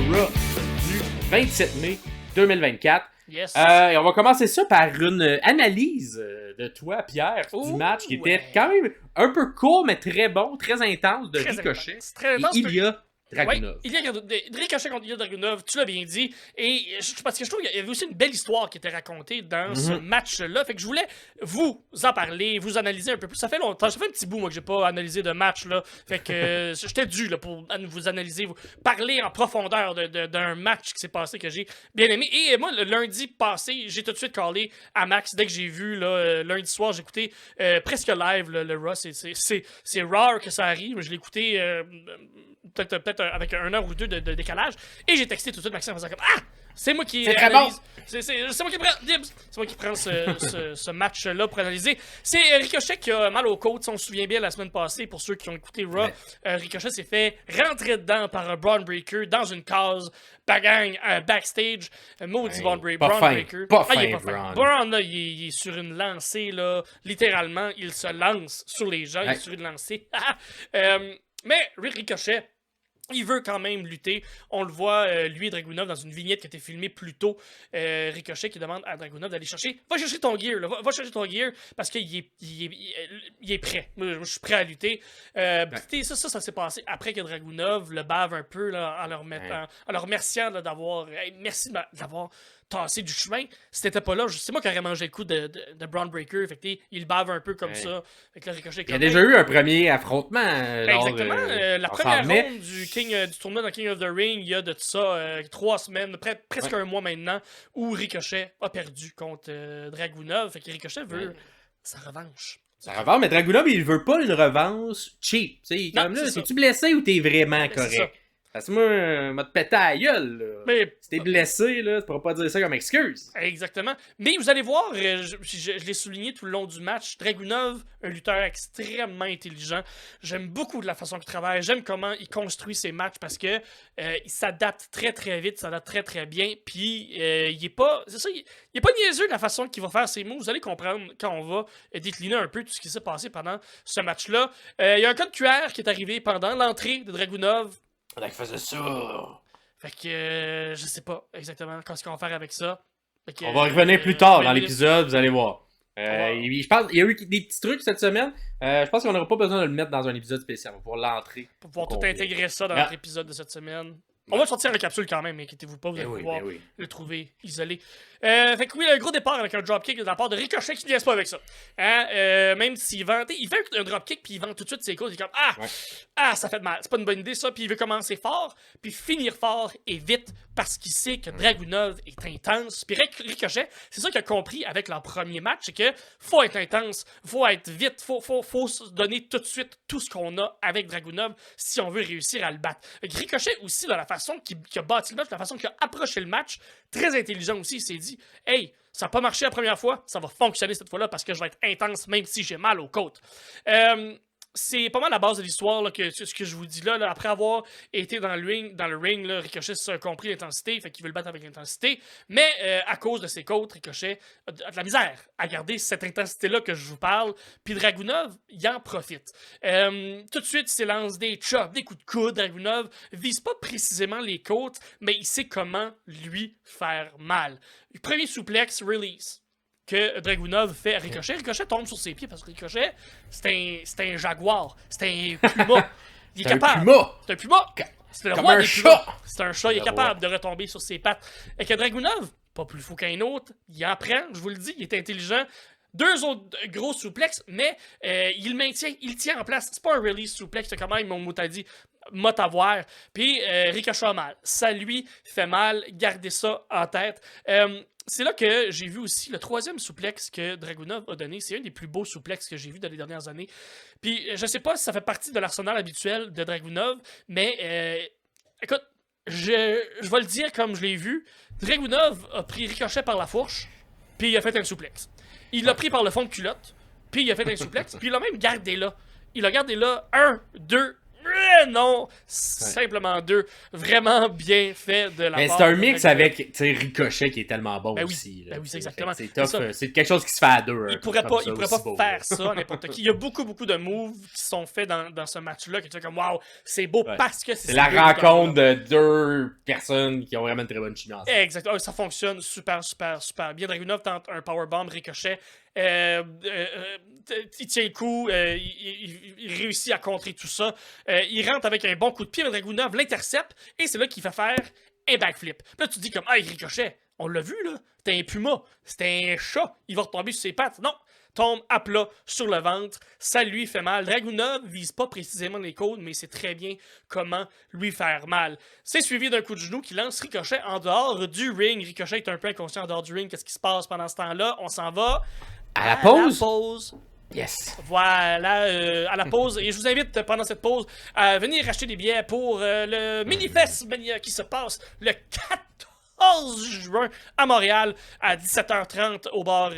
Raw du 27 mai 2024. Yes. Et on va commencer ça par une analyse de toi, Pierre, du match qui était quand même un peu court, mais très bon, très intense de Ricochet. Très intense. Et Ilya Dragunov. Ouais, Ricochet contre Ilya Dragunov, tu l'as bien dit. Et parce que je trouve qu'il y avait aussi une belle histoire qui était racontée dans ce match-là. Fait que je voulais vous en parler, vous analyser un peu plus. Ça fait longtemps, ça fait un petit bout, moi, que j'ai pas analysé de match, là. Fait que j'étais dû là, pour vous analyser, vous parler en profondeur d'un match qui s'est passé que j'ai bien aimé. Et moi, le lundi passé, j'ai tout de suite callé à Max dès que j'ai vu, là, lundi soir, j'ai écouté presque live le Raw. C'est rare que ça arrive. Je l'ai écouté peut-être avec 1 heure ou 2 de décalage. Et j'ai texté tout de suite Maxime en faisant comme Ah! C'est moi qui analyse. C'est moi qui prends Dibs. C'est moi qui prends ce match-là pour analyser. C'est Ricochet qui a mal aux côtes. Si on se souvient bien la semaine passée, pour ceux qui ont écouté Raw, Ricochet s'est fait rentrer dedans par un Braun Breaker dans une case bagang backstage. Maudit Braun Breaker. Pas fin, il est pas fin. Braun, là, il est sur une lancée, là. Littéralement, il se lance sur les gens. Il est sur une lancée. Mais Ricochet, il veut quand même lutter. On le voit, lui et Dragunov, dans une vignette qui a été filmée plus tôt. Ricochet qui demande à Dragunov d'aller chercher. Va chercher ton gear, là. Va chercher ton gear parce qu'il est prêt. Moi, je suis prêt à lutter. Ça s'est passé après que Dragunov le bave un peu là, en leur remerciant là, d'avoir. Merci d'avoir tassé du chemin. Si t'étais pas là, c'est moi qui aurais mangé le coup de Braun Breaker. Fait que il bave un peu comme ça. Fait que là, Ricochet, il y a déjà eu un premier affrontement. Exactement. La première ronde du tournoi dans King of the Ring, il y a de ça 3 semaines, presque un mois maintenant, où Ricochet a perdu contre Dragunov. Fait que Ricochet veut sa revanche. Sa revanche, mais Dragunov, il veut pas une revanche cheap. Comme là, es-tu blessé ou t'es vraiment correct? Parce que moi, m'a te pété à la gueule, là. Mais, si t'es blessé, là, tu pourras pas dire ça comme excuse. Exactement. Mais vous allez voir, je l'ai souligné tout le long du match, Dragunov, un lutteur extrêmement intelligent. J'aime beaucoup de la façon qu'il travaille. J'aime comment il construit ses matchs parce que il s'adapte très très vite, s'adapte très très bien. Puis il est pas. C'est ça, il est pas niaiseux de la façon qu'il va faire ses moves. Vous allez comprendre quand on va décliner un peu tout ce qui s'est passé pendant ce match-là. Il y a un code QR qui est arrivé pendant l'entrée de Dragunov. Pendant qu'il faisait ça. Fait que je sais pas exactement ce qu'on va faire avec ça. On va revenir plus tard dans l'épisode, vous allez voir. Je pense qu'il y a eu des petits trucs cette semaine. Je pense qu'on n'aura pas besoin de le mettre dans un épisode spécial. On va pouvoir l'entrer. Pour pouvoir tout intégrer ça dans notre épisode de cette semaine. On va sortir la capsule quand même, inquiétez-vous pas, vous allez pouvoir le trouver isolé. Fait que oui, un gros départ avec un dropkick de la part de Ricochet qui ne niaise pas avec ça. Même s'il vend, il fait un dropkick puis il vend tout de suite ses causes. Il est comme ça fait mal, c'est pas une bonne idée ça. Puis il veut commencer fort, puis finir fort et vite parce qu'il sait que Dragunov est intense. Puis Ricochet, c'est ça qu'il a compris avec leur premier match, c'est que faut être intense, faut être vite, faut se donner tout de suite tout ce qu'on a avec Dragunov si on veut réussir à le battre. Ricochet aussi, dans la façon qu'il a bâti le match, la façon qu'il a approché le match, très intelligent aussi, il s'est dit « Hey, ça n'a pas marché la première fois, ça va fonctionner cette fois-là parce que je vais être intense même si j'ai mal aux côtes. » C'est pas mal la base de l'histoire, là, ce que je vous dis là, après avoir été dans le ring là, Ricochet a compris l'intensité, fait qu'il veut le battre avec l'intensité, mais à cause de ses côtes, Ricochet a de la misère à garder cette intensité-là que je vous parle, puis Dragunov, il en profite. Tout de suite, il s'élance des chops, des coups de coude, Dragunov vise pas précisément les côtes, mais il sait comment lui faire mal. Premier souplex, release. Que Dragunov fait à Ricochet. Ricochet tombe sur ses pieds parce que Ricochet, c'est un jaguar. C'est un puma. Il est capable. C'est un puma. C'est le roi des pumas. C'est un chat. Il est capable de retomber sur ses pattes. Et que Dragunov, pas plus fou qu'un autre, il en prend, je vous le dis, il est intelligent. 2 autres gros souplex, mais il maintient, il tient en place. C'est pas un release souplex, c'est quand même, mon mot t'a dit, mot à voir. Puis Ricochet a mal. Ça lui fait mal. Gardez ça en tête. C'est là que j'ai vu aussi le 3e souplex que Dragunov a donné. C'est un des plus beaux souplex que j'ai vu dans les dernières années. Puis je sais pas si ça fait partie de l'arsenal habituel de Dragunov, mais écoute, je vais le dire comme je l'ai vu. Dragunov a pris Ricochet par la fourche, puis il a fait un souplex. Il l'a pris par le fond de culotte, puis il a fait un souplex, puis il l'a même gardé là. Il l'a gardé là, 1, 2, Mais non, simplement 2. Vraiment bien fait de la part. Mais c'est un mix avec Ricochet qui est tellement bon aussi. Ben oui, c'est exactement. C'est tough. C'est quelque chose qui se fait à 2. Il pourrait pas faire ça n'importe qui. Il y a beaucoup de moves qui sont faits dans ce match-là que tu es comme waouh, c'est beau parce que c'est la rencontre de 2 personnes qui ont vraiment une très bonne chimie ensemble. Exactement. Ça fonctionne super bien. Dragunov tente un powerbomb, Ricochet. Il tient le coup, il réussit à contrer tout ça. Il rentre avec un bon coup de pied, mais Dragunov l'intercepte et c'est là qu'il fait faire un backflip. Puis là, tu te dis comme, Ricochet, on l'a vu là, c'était un puma, c'était un chat, il va retomber sur ses pattes. Non, tombe à plat sur le ventre, ça lui fait mal. Dragunov vise pas précisément les côtes, mais c'est très bien comment lui faire mal. C'est suivi d'un coup de genou qui lance Ricochet en dehors du ring. Ricochet est un peu inconscient en dehors du ring. Qu'est-ce qui se passe pendant ce temps-là? On s'en va à la pause. Yes. Voilà, à la pause. Et je vous invite pendant cette pause à venir acheter des billets pour le Minifest Mania qui se passe le 14 juin à Montréal à 17h30 au bar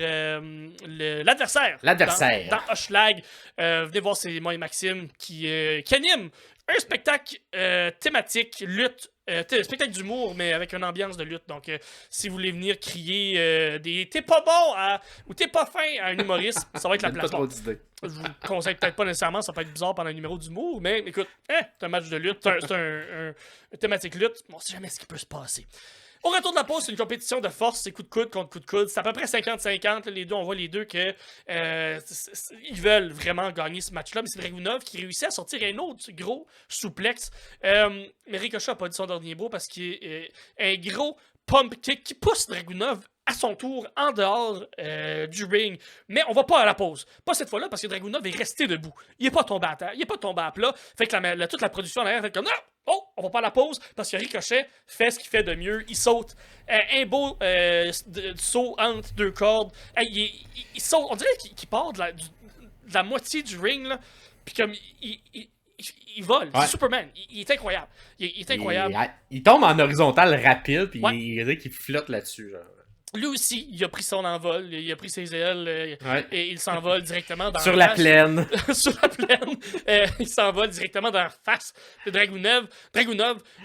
l'adversaire. Dans Hochelag. Venez voir, c'est moi et Maxime qui anime un spectacle thématique lutte. Spectacle d'humour, mais avec une ambiance de lutte. Donc, si vous voulez venir crier des t'es pas bon ou t'es pas fin à un humoriste, ça va être la place. Je vous conseille peut-être pas nécessairement, ça peut être bizarre pendant un numéro d'humour, mais écoute, c'est un match de lutte, c'est un thématique lutte. On sait jamais ce qui peut se passer. Au retour de la pause, c'est une compétition de force, c'est coup de coude contre coup de coude. C'est à peu près 50-50. Les deux, on voit les deux que ils veulent vraiment gagner ce match-là. Mais c'est Dragunov qui réussit à sortir un autre gros souplex. Mais Ricochet n'a pas dit son dernier mot parce qu'il y a un gros pump kick qui pousse Dragunov à son tour en dehors du ring. Mais on va pas à la pause. Pas cette fois-là parce que Dragunov est resté debout. Il est pas tombé à terre. Il est pas tombé à plat. Fait que toute la production en arrière fait comme non! Oh, on va pas à la pause parce que Ricochet fait ce qu'il fait de mieux. Il saute un beau saut entre 2 cordes. Il saute, on dirait qu'il part de la moitié du ring, là. Puis comme il vole. Ouais. C'est Superman. Il est incroyable. Il est incroyable. Il tombe en horizontal rapide, puis il flotte là-dessus, genre. Lui aussi, il a pris son envol, il a pris ses ailes et il s'envole directement dans sur la plaine. Sur la plaine. Il s'envole directement dans la face de Dragunov.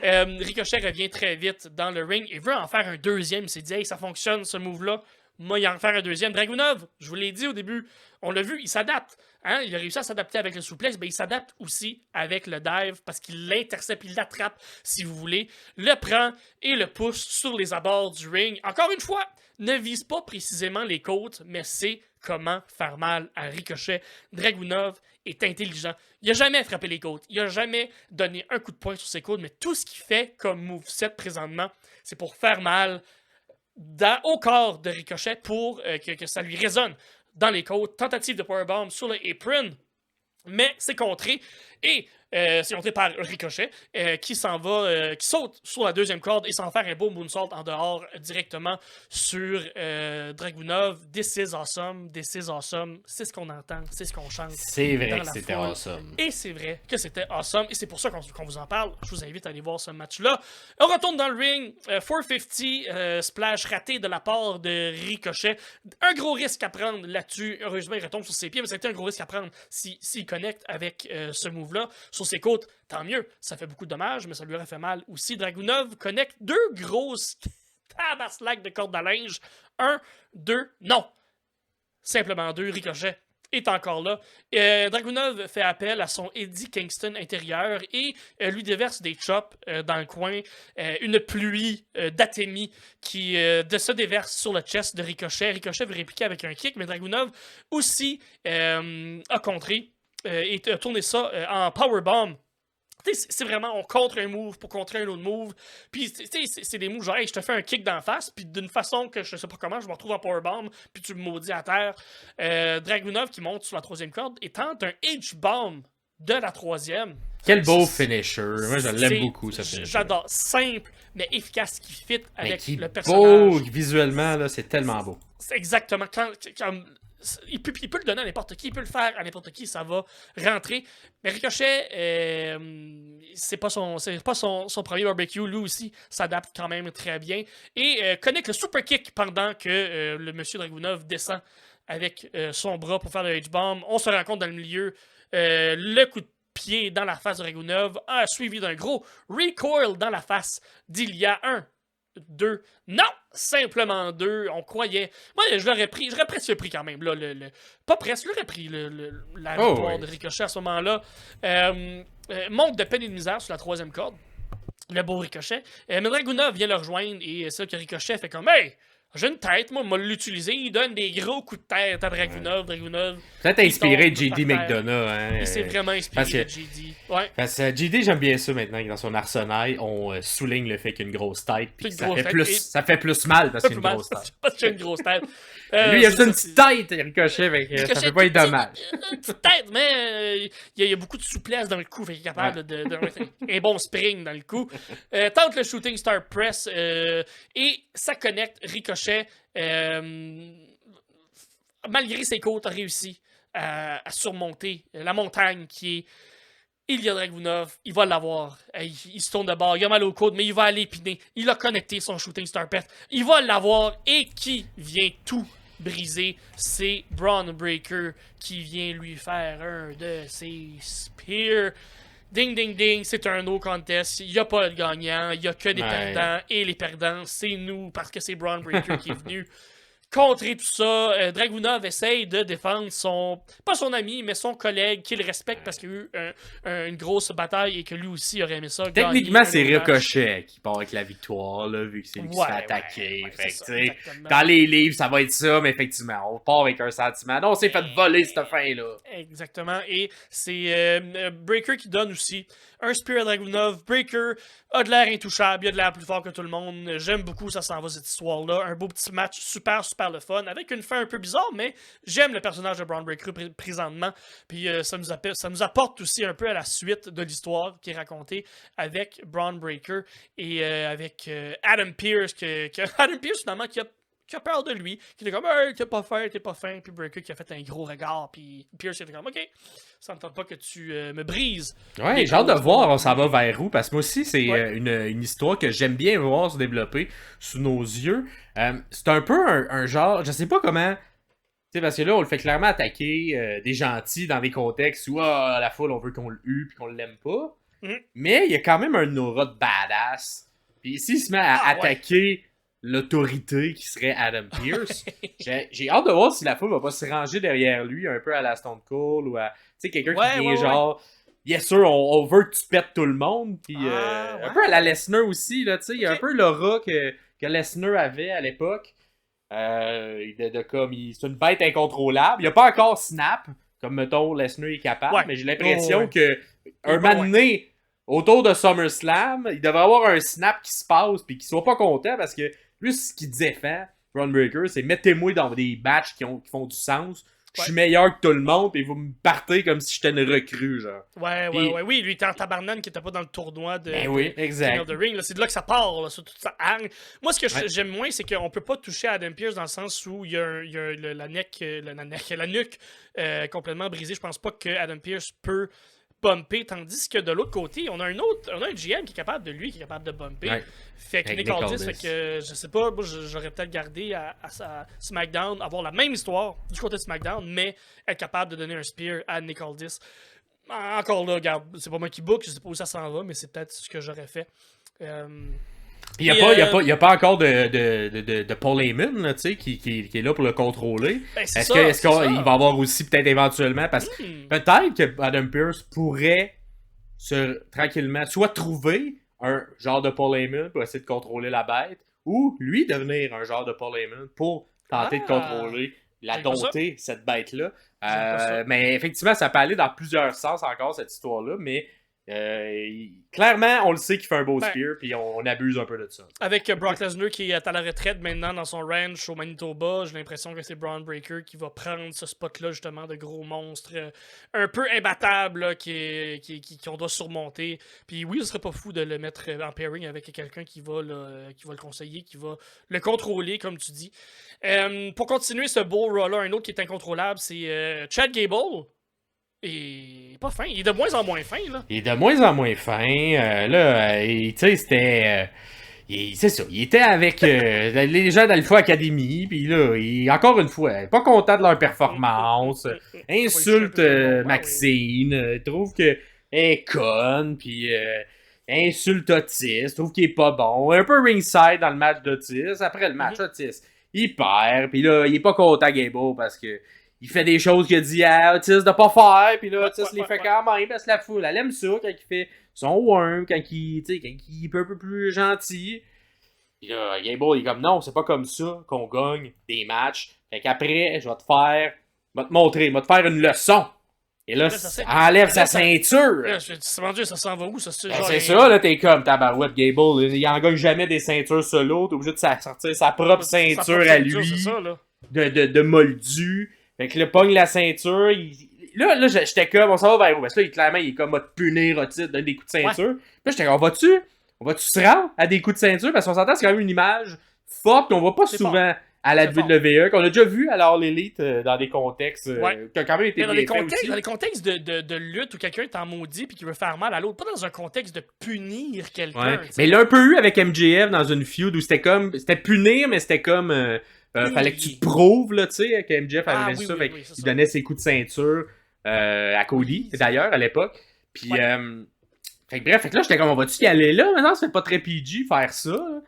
Ricochet revient très vite dans le ring et veut en faire un deuxième. Il s'est dit, hey, ça fonctionne ce move-là. Moi, il en faire un deuxième. Dragunov, je vous l'ai dit au début, on l'a vu, il s'adapte. Hein? Il a réussi à s'adapter avec le souplex, mais il s'adapte aussi avec le dive parce qu'il l'intercepte, il l'attrape, si vous voulez, le prend et le pousse sur les abords du ring. Encore une fois, ne vise pas précisément les côtes, mais c'est comment faire mal à Ricochet. Dragunov est intelligent. Il n'a jamais frappé les côtes, il n'a jamais donné un coup de poing sur ses côtes, mais tout ce qu'il fait comme moveset présentement, c'est pour faire mal au corps de Ricochet pour que ça lui résonne dans les côtes. Tentative de powerbomb sur le apron, mais c'est contré. Et c'est contré par Ricochet qui saute sur la deuxième corde et s'en faire un beau moonsault en dehors directement sur Dragunov. This is awesome, c'est ce qu'on entend, c'est ce qu'on chante. C'est vrai que c'était awesome. Et c'est vrai que c'était awesome et c'est pour ça qu'on vous en parle. Je vous invite à aller voir ce match-là. On retourne dans le ring, 450 splash raté de la part de Ricochet. Un gros risque à prendre là-dessus. Heureusement, il retombe sur ses pieds, mais c'était un gros risque à prendre s'il connecte avec ce move-là. Sur ses côtes, tant mieux. Ça fait beaucoup de dommages, mais ça lui aurait fait mal aussi. Dragunov connecte 2 grosses tabaslacs de corde à linge. 1, 2, non. Simplement 2, Ricochet est encore là. Dragunov fait appel à son Eddie Kingston intérieur et lui déverse des chops dans le coin. Une pluie d'Atemi qui se déverse sur le chest de Ricochet. Ricochet veut répliquer avec un kick, mais Dragunov aussi a contré. Et tourner ça en powerbomb. C'est vraiment, on contre un move pour contrer un autre move. Puis, c'est des moves genre, hey, je te fais un kick d'en face, puis d'une façon que je sais pas comment, je me retrouve en powerbomb, puis tu me maudis à terre. Dragunov qui monte sur la 3e corde et tente un H-bomb de la 3e. Quel beau finisher. Moi, je l'aime beaucoup, ce finisher. J'adore. Simple, mais efficace, qui fit avec le personnage. Beau, visuellement, là, c'est tellement beau. C'est exactement. Il peut le donner à n'importe qui, il peut le faire à n'importe qui, ça va rentrer. Mais Ricochet, c'est pas son premier barbecue, lui aussi s'adapte quand même très bien. Et connecte le super kick pendant que le monsieur Dragunov descend avec son bras pour faire le H-bomb. On se rend compte dans le milieu, le coup de pied dans la face de Dragunov, suivi d'un gros recoil dans la face d'Ilya. 1, 2, non, simplement 2, on croyait. Moi, j'aurais presque pris quand même, là, pas presque, j'aurais pris la victoire de Ricochet à ce moment-là. Manque de peine et de misère sur la 3e corde, le beau Ricochet. Mais Dragunov vient le rejoindre et c'est là que Ricochet fait comme « Hey! J'ai une tête, moi, m'a l'utiliser. Il donne des gros coups de tête à Dragunov. Peut-être inspiré de JD McDonough. Hein, il s'est vraiment inspiré de JD. Ouais. Parce que JD, j'aime bien ça maintenant, que dans son arsenal, on souligne le fait qu'il a une grosse tête. Puis ça fait plus mal parce qu'il a une grosse tête. Parce qu'il a une grosse tête. Lui, il a une petite tête, Ricochet, fait ça fait pas être dommage. Une petite tête, mais il y a beaucoup de souplesse dans le coup. Fait qu'il est capable de un bon spring dans le coup. Tente le Shooting Star Press et ça connecte Ricochet. Malgré ses côtes, a réussi à surmonter la montagne qui est Ilya Dragunov. Il va l'avoir. Il se tourne de bord, il a mal aux côtes, mais il va aller épiner. Il a connecté son Shooting Star Press. Il va l'avoir. Et qui vient tout briser? C'est Bron Breakker qui vient lui faire un de ses spears. Ding, ding, ding, c'est un no contest. Il n'y a pas de gagnant, il n'y a que des perdants. Et les perdants, c'est nous, parce que c'est Bron Breakker qui est venu contrer tout ça. Dragunov essaye de défendre pas son ami, mais son collègue, qu'il respecte parce qu'il y a eu une grosse bataille et que lui aussi aurait aimé ça. Techniquement, c'est Ricochet qui part avec la victoire, là, vu que c'est lui qui se fait attaquer. Dans les livres, ça va être ça, mais effectivement, on part avec un sentiment. Non, on s'est fait voler cette fin-là. Exactement. Et c'est Breakker qui donne aussi un Spear à Dragunov. Breakker a de l'air intouchable, il a de l'air plus fort que tout le monde. J'aime beaucoup, ça s'en va cette histoire-là. Un beau petit match super le fun, avec une fin un peu bizarre, mais j'aime le personnage de Bron Breakker présentement. Puis ça nous apporte aussi un peu à la suite de l'histoire qui est racontée avec Bron Breakker et avec Adam Pearce, Adam Pearce finalement qui a peur de lui, qui est comme hey, t'es pas fin, puis Breakker qui a fait un gros regard, puis Pearce était comme ok, ça me tente pas que tu me brises. Ouais, j'ai hâte de voir, on s'en va vers où, parce que moi aussi, c'est une histoire que j'aime bien voir se développer sous nos yeux. C'est un peu un genre, je sais pas comment, tu sais, parce que là, on le fait clairement attaquer des gentils dans des contextes où la foule, on veut qu'on le hue, puis qu'on l'aime pas. Mais il y a quand même un aura de badass. Puis ici, il se met à attaquer l'autorité qui serait Adam Pearce. J'ai hâte de voir si la foule va pas se ranger derrière lui, un peu à la Stone Cold, ou à, tu sais, quelqu'un qui vient genre, bien sûr, on veut que tu pètes tout le monde, puis un peu à la Lesnar aussi, là, tu sais, il y a un peu l'aura que Lesnar avait à l'époque, comme, c'est une bête incontrôlable, il n'y a pas encore Snap, comme, mettons, Lesnar est capable, mais j'ai l'impression que un moment donné, autour de SummerSlam, il devrait avoir un snap qui se passe, puis qu'il soit pas content, parce que lui, ce qu'il défend, Bron Breakker, c'est mettez-moi dans des matchs qui font du sens. Je suis meilleur que tout le monde, et vous me partez comme si j'étais une recrue, genre. Oui, lui, il était en tabarnane qui était pas dans le tournoi de exact. King of the Ring. C'est de là que ça part, là, sur toute sa hargne. Moi, ce que j'aime moins, c'est qu'on peut pas toucher Adam Pearce dans le sens où il y a, la nuque complètement brisée. Je pense pas que Adam Pearce peut bumper, tandis que de l'autre côté, on a un GM qui est capable de bumper. Fait que Nick Aldis, fait que je sais pas, moi j'aurais peut-être gardé à SmackDown, avoir la même histoire du côté de SmackDown, mais être capable de donner un spear à Nick Aldis. Encore là, regarde, c'est pas moi qui book, je sais pas où ça s'en va, mais c'est peut-être ce que j'aurais fait. Il n'y a pas encore de Paul Heyman là, qui est là pour le contrôler. Est-ce qu'il va avoir aussi peut-être éventuellement, parce que peut-être que Adam Pearce pourrait tranquillement soit trouver un genre de Paul Heyman pour essayer de contrôler la bête, ou lui devenir un genre de Paul Heyman pour tenter de contrôler, dompter cette bête-là. Mais effectivement, ça peut aller dans plusieurs sens encore, cette histoire-là, mais clairement, on le sait qu'il fait un beau spear, puis on abuse un peu de ça. Avec Brock Lesnar qui est à la retraite maintenant dans son ranch au Manitoba, j'ai l'impression que c'est Bron Breakker qui va prendre ce spot-là, justement, de gros monstre un peu imbattable là, qu'on doit surmonter. Puis oui, ce serait pas fou de le mettre en pairing avec quelqu'un qui va le conseiller, qui va le contrôler, comme tu dis. Pour continuer ce beau Raw-là, un autre qui est incontrôlable, c'est Chad Gable. Et pas fin. Il est de moins en moins fin, là. Il est de moins en moins fin. Tu sais, c'était... c'est ça. Il était avec les gens d'Alpha Academy. Puis là, encore une fois, pas content de leur performance. Insulte Maxine. Trouve que est conne, puis insulte Otis, trouve qu'il est pas bon. Un peu ringside dans le match d'Otis. Après le match, Otis, il perd, puis là, il est pas content Gable parce que il fait des choses qu'il a dit à Otis de pas faire, puis là, Otis les fait quand même, parce que la foule, elle aime ça quand il fait son worm, quand il est un peu plus gentil. Puis là, Gable, il est comme, non, c'est pas comme ça qu'on gagne des matchs. Fait qu'après, je vais te montrer, je vais te faire une leçon. Et là, enlève sa ceinture. Mon Dieu, ça s'en va où, ça? C'est ça, là, t'es comme tabarouette, Gable. Il en gagne jamais des ceintures solo. T'es obligé de sortir sa propre ceinture à lui. Ça, de moldu. Fait que là, pogne la ceinture. Là, j'étais comme, on s'en va vers où? Parce que là, clairement, il est comme, va te punir, Otis, donne des coups de ceinture. Puis là, j'étais comme, on va-tu se rendre à des coups de ceinture? Parce qu'on s'entend, c'est quand même une image forte qu'on voit pas souvent à la WWE, qu'on a déjà vu à l'All Elite dans des contextes qui ont quand même été dans les contextes de lutte où quelqu'un est en maudit puis qui veut faire mal à l'autre, pas dans un contexte de punir quelqu'un. Mais il l'a un peu eu avec MJF dans une feud où c'était punir, mais c'était comme fallait que tu te prouves, là, tu sais, que MJF avait ça, il donnait ses coups de ceinture à Cody, d'ailleurs, à l'époque. Puis, fait que là, j'étais comme, on va-tu y aller là? Maintenant, ça fait pas très PG faire ça. Là.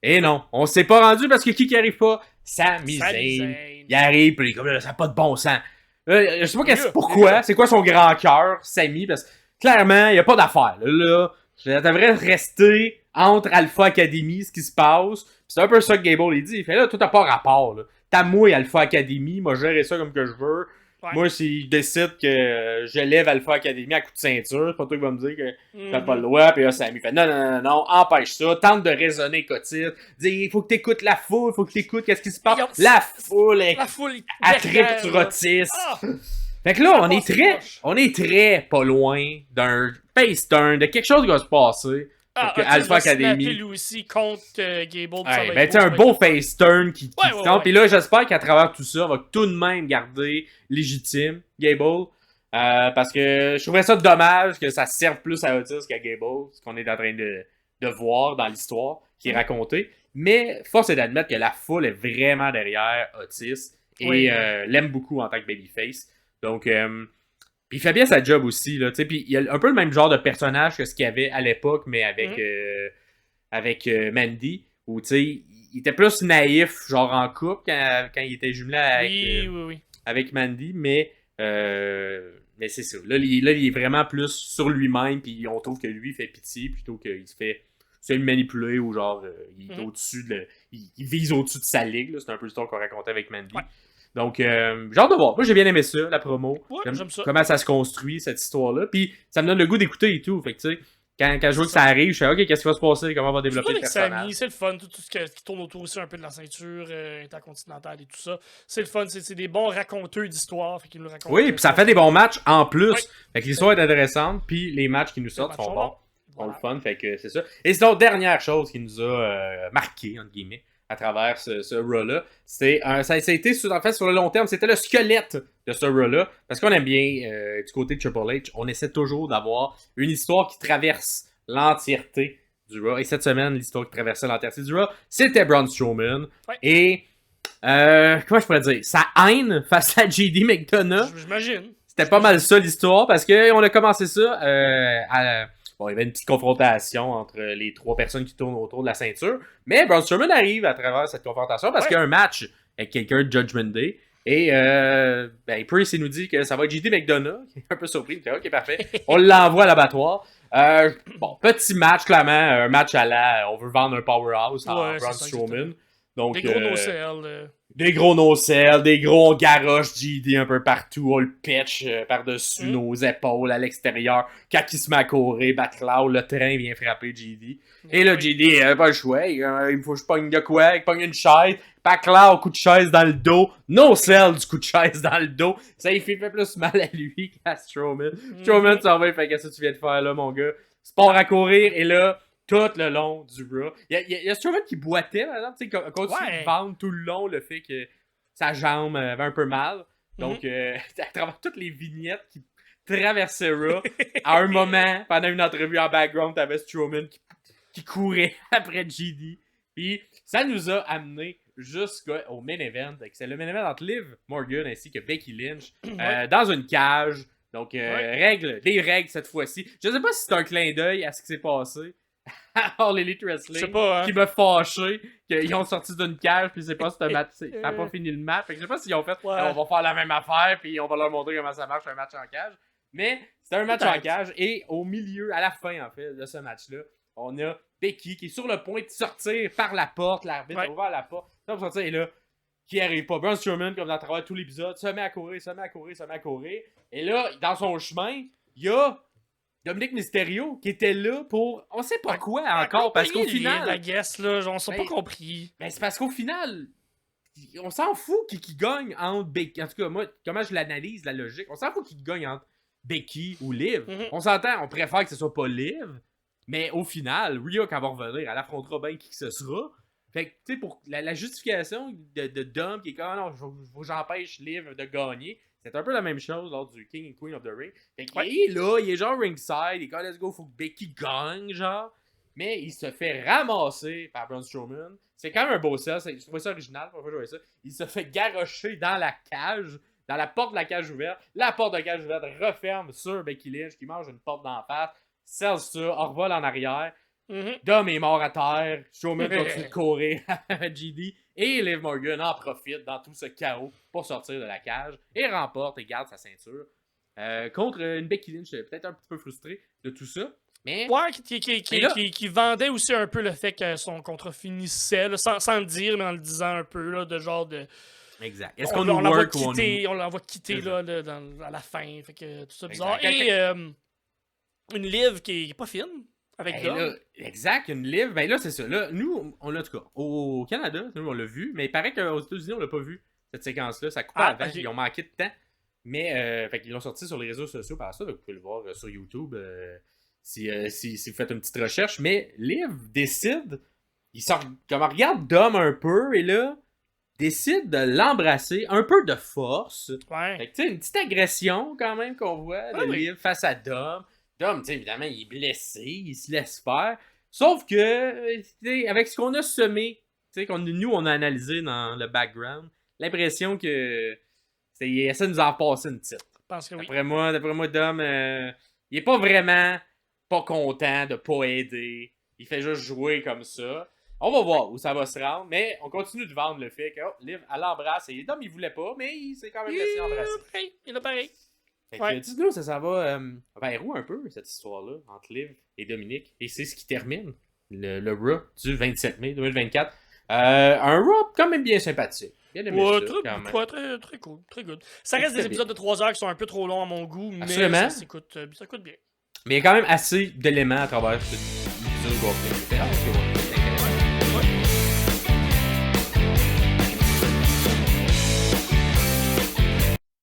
Et non, on s'est pas rendu parce que qui arrive pas? Sami Zayn. Il arrive, puis comme là, ça n'a pas de bon sens. Je sais pas pourquoi, c'est quoi son grand cœur, Sami, parce que clairement, il n'y a pas d'affaire. Là, ça devrait rester entre Alpha Academy, ce qui se passe. C'est un peu ça que Gable il dit. Il fait là, tout n'a pas rapport. Là. T'as moi et Alpha Academy, moi je gérer ça comme que je veux. Ouais. Moi, s'il décide que je lève Alpha Academy à coup de ceinture, c'est pas toi qui va me dire que t'as pas le droit. Puis là, Sami fait non, empêche ça. Tente de raisonner, Cotis. Dis, il faut que t'écoutes la foule, il faut que t'écoutes qu'est-ce qui se passe. La foule, elle tripe sur Otis. Fait que là, on est très pas loin d'un face turn, de quelque chose qui va se passer. Alpha Academy. Lui aussi contre Gable. Ben, tu un beau face turn qui tente. Puis là, j'espère qu'à travers tout ça, on va tout de même garder légitime Gable. Parce que je trouverais ça dommage que ça serve plus à Otis qu'à Gable. Ce qu'on est en train de voir dans l'histoire qui est racontée. Mais force est d'admettre que la foule est vraiment derrière Otis. Et l'aime beaucoup en tant que babyface. Donc, il fait bien sa job aussi, là, tu sais, puis il a un peu le même genre de personnage que ce qu'il y avait à l'époque, mais avec Mandy, où, tu sais, il était plus naïf, genre en couple, quand il était jumelé avec Mandy, mais c'est ça. Là, il est vraiment plus sur lui-même, puis on trouve que lui, il fait pitié, plutôt qu'il se fait manipuler, ou genre, il est au-dessus il vise au-dessus de sa ligue, là. C'est un peu l'histoire qu'on racontait avec Mandy. Ouais. Donc, j'ai hâte de voir. Moi, j'ai bien aimé ça, la promo. Ouais, j'aime ça. Comment ça se construit, cette histoire-là. Puis, ça me donne le goût d'écouter et tout. Fait que, tu sais, quand je vois que ça arrive, je fais, OK, qu'est-ce qui va se passer? Comment on va développer le personnage? C'est le fun. Tout ce qui tourne autour aussi un peu de la ceinture intercontinentale et tout ça. C'est le fun. C'est des bons raconteurs d'histoire. Fait qu'ils nous racontent. Oui, puis ça fait des bons matchs en plus. Ouais. Fait que l'histoire est intéressante. Puis, les matchs qui nous sortent sont bons. Voilà. Le fun. Fait que c'est ça. Et sinon, dernière chose qui nous a marqué, entre guillemets, à travers ce Raw-là. Ça a été, en fait, sur le long terme, c'était le squelette de ce Raw-là. Parce qu'on aime bien, du côté de Triple H, on essaie toujours d'avoir une histoire qui traverse l'entièreté du Raw. Et cette semaine, l'histoire qui traversait l'entièreté du Raw, c'était Braun Strowman. Ouais. Et, comment je pourrais dire, sa haine face à JD McDonough. J'imagine. C'était pas mal ça l'histoire, parce qu'on a commencé ça Bon, il y avait une petite confrontation entre les trois personnes qui tournent autour de la ceinture. Mais Braun Strowman arrive à travers cette confrontation parce qu'il y a un match avec quelqu'un de Judgment Day. Et Priest, il nous dit que ça va être JD McDonough. Il est un peu surpris. Il dit, OK, parfait. On l'envoie à l'abattoir. Bon, petit match, clairement. Un match à la... On veut vendre un powerhouse en Braun Strowman. Donc, des gros no-sell. Des gros no-sell, des gros garoches JD un peu partout, on le pitch par-dessus nos épaules à l'extérieur. Quand il se met à courir, Batclaw, le train vient frapper JD. Et là, JD, il n'a pas le choix. Il faut que je pogne de quoi? Il pogne une chaise. Batclaw, coup de chaise dans le dos. No-sell du coup de chaise dans le dos. Ça, il fait plus mal à lui qu'à Strowman. Strowman, tu va, il fait qu'est-ce que tu viens de faire là, mon gars? Sport à courir, et là... Tout le long du Raw. Il y a Strowman qui boitait, par exemple, tu sais, continue de vendre tout le long le fait que sa jambe avait un peu mal. Donc, à travers toutes les vignettes qui traversaient Raw, à un moment, pendant une entrevue en background, t'avais Strowman qui courait après JD. Puis, ça nous a amené jusqu'au main event. C'est le main event entre Liv Morgan ainsi que Becky Lynch dans une cage Donc, des règles cette fois-ci. Je sais pas si c'est un clin d'œil à ce qui s'est passé à All Elite Wrestling. Je sais pas, hein. Qui m'a fâché qu'ils ont sorti d'une cage, puis c'est pas ce match. Ça n'a pas fini le match. Fait que je sais pas s'ils ont fait, on va faire la même affaire, puis on va leur montrer comment ça marche un match en cage. Mais c'était un match en cage, et au milieu, à la fin, en fait, de ce match-là, on a Becky qui est sur le point de sortir par la porte. L'arbitre a ouvert la porte. Pour sortir, et là, qui arrive pas. Braun Strowman, comme dans travers tout l'épisode, se met à courir. Et là, dans son chemin, il y a Dominic Mysterio qui était là pour on sait pas quoi encore, parce qu'au final... La guess, là, on s'en pas compris. Mais c'est parce qu'au final, on s'en fout qui gagne entre Becky. En tout cas, moi, comment je l'analyse, la logique, on s'en fout qui gagne entre Becky ou Liv. On s'entend, on préfère que ce soit pas Liv, mais au final, Rhea, quand elle va revenir, elle affrontera bien qui que ce sera. Fait que, tu sais, pour la justification de Dom qui est comme, non, faut que j'empêche Liv de gagner, c'est un peu la même chose lors du King and Queen of the Ring. Fait qu'il est là, il est genre ringside, il est comme, let's go, faut que Becky gagne, genre. Mais il se fait ramasser par Braun Strowman. C'est quand même un beau sel, je trouvais ça original, pour jouer ça. Il se fait garrocher dans la cage, dans la porte de la cage ouverte. La porte de la cage ouverte referme sur Becky Lynch qui mange une porte d'en face, selle ça, revole en arrière. Dom est mort à terre, Strowman continue de courir à GD, et Liv Morgan en profite dans tout ce chaos pour sortir de la cage et remporte et garde sa ceinture contre une Becky Lynch peut-être un petit peu frustrée de tout ça. Mais... Ouais, qui vendait aussi un peu le fait que son contrat finissait, là, sans le dire, mais en le disant un peu, là, de genre de... Exact. Est-ce qu'on l'envoie quitter, on l'envoie quitter là, à la fin, fait que tout ça bizarre. Et une Liv qui est pas fine. Avec là, exact, une Liv. Ben là, c'est ça. Là, nous, on l'a en tout cas. Au Canada, nous, on l'a vu. Mais il paraît qu'aux États-Unis, on l'a pas vu, cette séquence-là. Ça coupait avant. Ils ont manqué de temps. Mais, fait qu'ils l'ont sorti sur les réseaux sociaux par ça. Donc, vous pouvez le voir sur YouTube si vous faites une petite recherche. Mais Liv décide, il sort, comme regarde Dom un peu, et là, décide de l'embrasser un peu de force. Ouais. Fait que, tu sais, une petite agression quand même qu'on voit de Liv face à Dom. Dom, tu sais, évidemment, il est blessé, il se laisse faire. Sauf que, avec ce qu'on a semé, tu sais, nous, on a analysé dans le background, l'impression que il essaie de nous en passer une petite. Je pense que oui. D'après moi, Dom, il est pas vraiment pas content de pas aider. Il fait juste jouer comme ça. On va voir où ça va se rendre, mais on continue de vendre le fait que Liv, elle l'embrasse. Et Dom, il voulait pas, mais il s'est quand même laissé embrasser. Il a pareil. Fait que, dis-nous, ça va vers où un peu, cette histoire-là, entre Liv et Dominic. Et c'est ce qui termine le Raw du 27 mai 2024. Un Raw quand même bien sympathique. Bien aimé ça, très, très cool, très good. Ça reste des épisodes de 3 heures qui sont un peu trop longs à mon goût, mais ça s'écoute bien. Mais il y a quand même assez d'éléments à travers cet épisode.